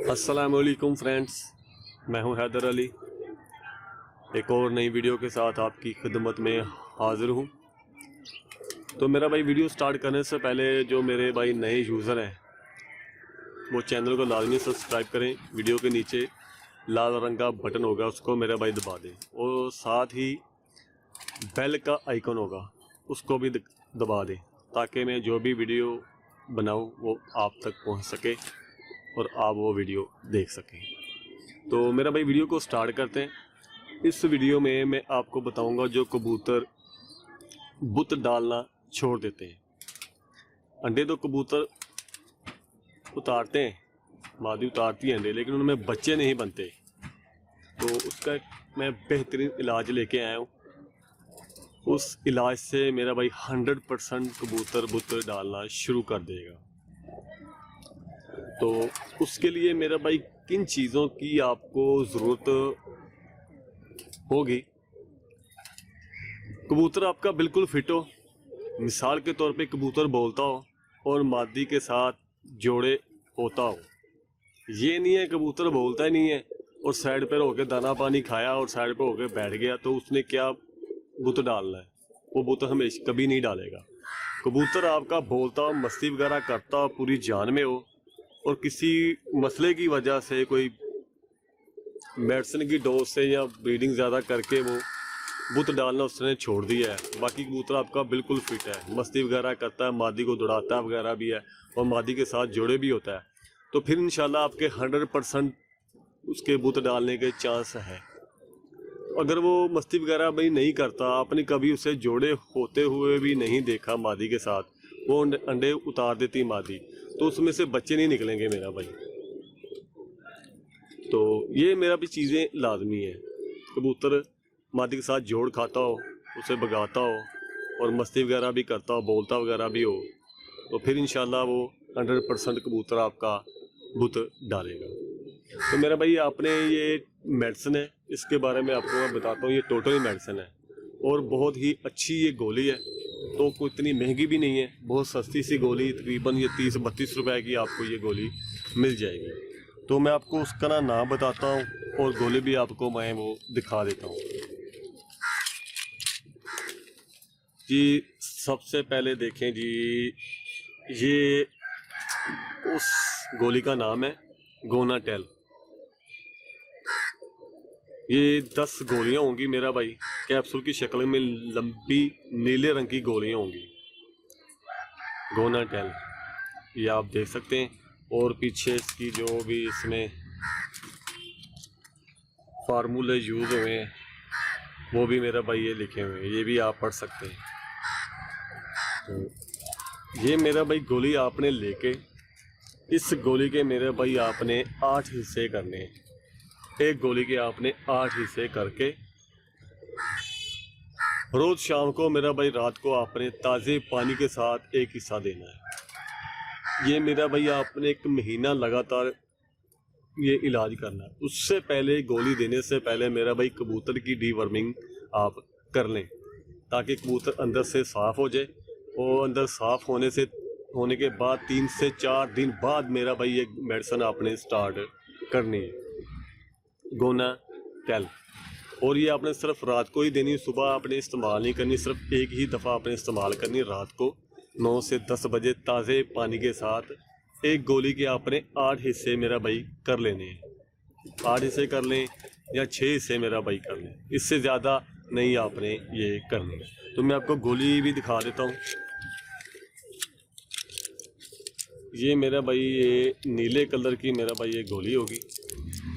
अस्सलामुअलैकुम फ्रेंड्स, मैं हूं हैदर अली। एक और नई वीडियो के साथ आपकी खिदमत में हाज़िर हूं। तो मेरा भाई वीडियो स्टार्ट करने से पहले जो मेरे भाई नए यूज़र हैं वो चैनल को लाजमी सब्सक्राइब करें। वीडियो के नीचे लाल रंग का बटन होगा, उसको मेरा भाई दबा दें, और साथ ही बेल का आइकन होगा उसको भी दबा दें, ताकि मैं जो भी वीडियो बनाऊं वो आप तक पहुंच सके और आप वो वीडियो देख सकें। तो मेरा भाई वीडियो को स्टार्ट करते हैं। इस वीडियो में मैं आपको बताऊंगा जो कबूतर बुत डालना छोड़ देते हैं। अंडे तो कबूतर उतारते हैं, मादी उतारती है अंडे, लेकिन उनमें बच्चे नहीं बनते। तो उसका मैं बेहतरीन इलाज लेके आया हूँ। उस इलाज से मेरा भाई 100% कबूतर बुत डालना शुरू कर देगा। तो उसके लिए मेरा भाई किन चीज़ों की आपको ज़रूरत होगी? कबूतर आपका बिल्कुल फिट हो, मिसाल के तौर पे कबूतर बोलता हो और मादी के साथ जोड़े होता हो। ये नहीं है कबूतर बोलता ही नहीं है और साइड पर होके दाना पानी खाया और साइड पर होके बैठ गया, तो उसने क्या बुत डालना है? वो बुत हमेशा कभी नहीं डालेगा। कबूतर आपका बोलता हो, मस्ती वगैरह करता हो, पूरी जान में हो, और किसी मसले की वजह से कोई मेडिसिन की डोज से या ब्रीडिंग ज़्यादा करके वो बुत डालना उसने छोड़ दिया है। बाकी कबूतर आपका बिल्कुल फिट है, मस्ती वगैरह करता है, मादी को दौड़ाता वगैरह भी है और मादी के साथ जोड़े भी होता है। तो फिर इंशाल्लाह आपके 100% उसके बुत डालने के चांस है। अगर वो मस्ती वगैरह भी नहीं करता, आपने कभी उसे जोड़े होते हुए भी नहीं देखा मादी के साथ, वो अंडे उतार देती मादी, तो उसमें से बच्चे नहीं निकलेंगे मेरा भाई। तो ये मेरा भी चीज़ें लाजमी है। कबूतर मादी के साथ जोड़ खाता हो, उसे भगाता हो और मस्ती वगैरह भी करता हो, बोलता वगैरह भी हो, तो फिर इंशाल्लाह वो 100% कबूतर आपका बुत डालेगा। तो मेरा भाई आपने ये मेडिसिन है, इसके बारे में आपको मैं बताता हूँ। ये टोटली मेडिसिन है और बहुत ही अच्छी ये गोली है। तो कोई इतनी महंगी भी नहीं है, बहुत सस्ती सी गोली, तकरीबन ये 30-32 रुपए की आपको ये गोली मिल जाएगी। तो मैं आपको उसका नाम बताता हूँ और गोली भी आपको मैं वो दिखा देता हूँ जी। सबसे पहले देखें जी, ये उस गोली का नाम है गोनाटेल। ये 10 गोलियां होंगी मेरा भाई, कैप्सूल की शक्ल में लंबी नीले रंग की गोलियां होंगी, गोनाटेल। ये आप देख सकते हैं, और पीछे इसकी जो भी इसमें फार्मूले यूज़ हुए हैं वो भी मेरा भाई ये लिखे हुए हैं, ये भी आप पढ़ सकते हैं। तो ये मेरा भाई गोली आपने लेके, इस गोली के मेरे भाई आपने 8 हिस्से करने हैं। एक गोली के आपने 8 हिस्से करके रोज़ शाम को मेरा भाई, रात को आपने ताज़े पानी के साथ एक हिस्सा देना है। ये मेरा भाई आपने 1 महीना लगातार ये इलाज करना है। उससे पहले, गोली देने से पहले मेरा भाई कबूतर की डीवर्मिंग आप कर लें, ताकि कबूतर अंदर से साफ़ हो जाए। और अंदर साफ़ होने के बाद 3 से 4 दिन बाद मेरा भाई ये मेडिसिन आपने स्टार्ट करनी है, गोनाटेल। और ये आपने सिर्फ रात को ही देनी, सुबह आपने इस्तेमाल नहीं करनी, सिर्फ एक ही दफ़ा आपने इस्तेमाल करनी, रात को 9 से 10 बजे ताज़े पानी के साथ। एक गोली के आपने 8 हिस्से मेरा भाई कर लेने हैं। 8 हिस्से कर लें या 6 हिस्से मेरा भाई कर लें, इससे ज़्यादा नहीं आपने ये करनी। तो मैं आपको गोली भी दिखा देता हूँ। ये मेरा भाई ये नीले कलर की मेरा भाई ये गोली होगी,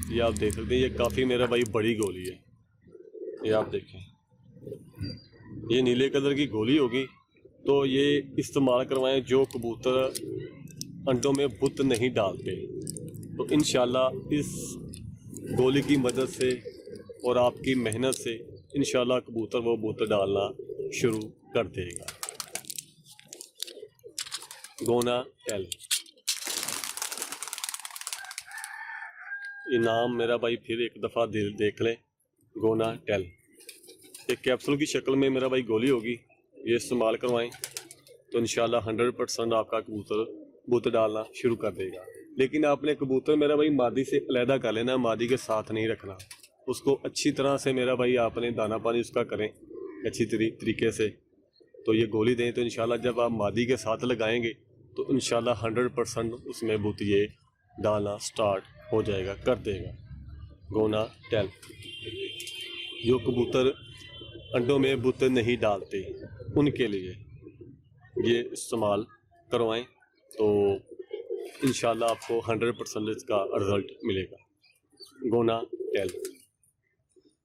ये आप देख सकते हैं। ये काफ़ी मेरा भाई बड़ी गोली है, ये आप देखें, ये नीले कलर की गोली होगी। तो ये इस्तेमाल करवाएं जो कबूतर अंडों में बुत नहीं डालते। तो इंशाल्लाह इस गोली की मदद से और आपकी मेहनत से इंशाल्लाह कबूतर वो बुत डालना शुरू कर देगा। गोनाटेल इनाम मेरा भाई फिर एक दफ़ा देख लें, गोनाटेल। एक कैप्सूल की शक्ल में मेरा भाई गोली होगी, ये इस्तेमाल करवाएं तो इंशाल्लाह 100% आपका कबूतर बुत डालना शुरू कर देगा। लेकिन आपने कबूतर मेरा भाई मादी से अलहदा कर लेना, मादी के साथ नहीं रखना उसको। अच्छी तरह से मेरा भाई आपने दाना पानी उसका करें अच्छी तरीके से। तो ये गोली दें तो इंशाल्लाह जब आप मादी के साथ लगाएंगे तो इंशाल्लाह 100% उसमें बुतिये डालना स्टार्ट हो जाएगा, कर देगा। गोना टेल जो कबूतर अंडों में बुत नहीं डालते उनके लिए ये इस्तेमाल करवाएं तो इंशाल्लाह आपको 100% इसका रिज़ल्ट मिलेगा। Gonna tell.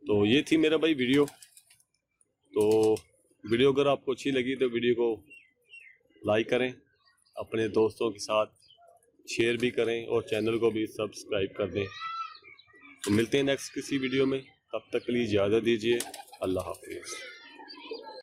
तो ये थी मेरा भाई वीडियो। तो वीडियो अगर आपको अच्छी लगी तो वीडियो को लाइक करें, अपने दोस्तों के साथ शेयर भी करें और चैनल को भी सब्सक्राइब कर दें। तो मिलते हैं नेक्स्ट किसी वीडियो में, तब तक के लिए इजाज़त दीजिए। अल्लाह हाफिज़।